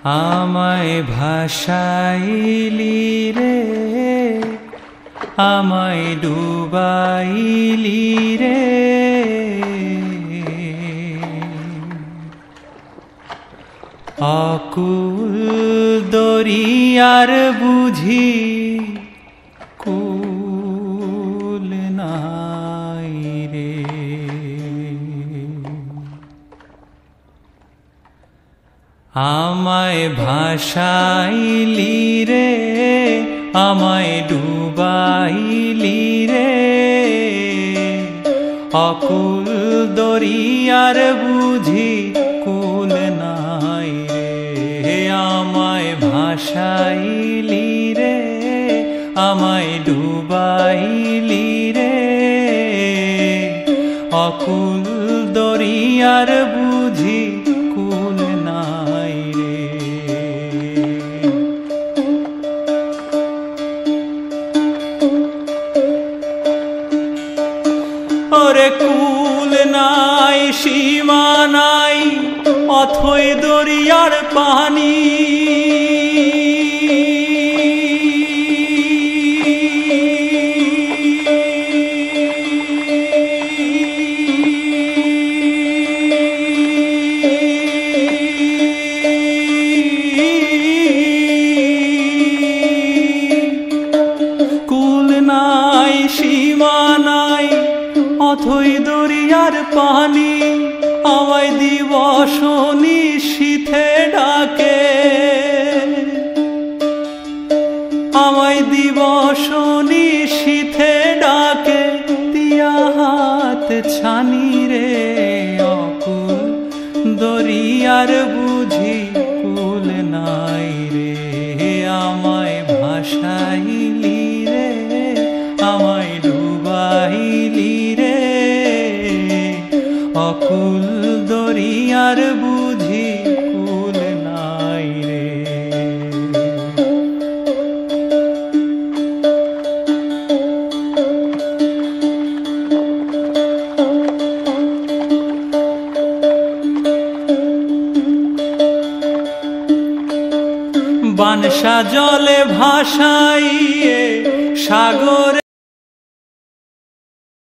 আমায় ভাসাইলি রে, আমায় ডুবাইলি রে, অকুল দরিয়ার বুঝি কুল নাই রে। আমায় ভাসাইলি রে, আমায় ডুবাইলি রে, অকুল দরিয়ার বুঝি কুল নাই রে। আমায় ভাসাইলি রে, আমায় ডুবাইলি রে, অকুল দরিয়ার বুঝি কুল নাই রে। ওরে কুল নাই, সীমা নাই, অথই দরিয়ার পানি, কুল নাই, সীমা নাই, অথই দরিয়ার পানি, আমায় দিবস নিশীথে ডাকে, আমায় দিবস নিশীথে ডাকে, দিয়া হাত ছানি রে, অকুল দরিয়ার বুঝি কুল নাই রে। আমায় ভাসাইলি রে, আমায় ডুবাইলি রে, অকুল দরিয়ার বুঝি কুল নাই রে। বানসা জলে ভাসাইয়ে সাগরে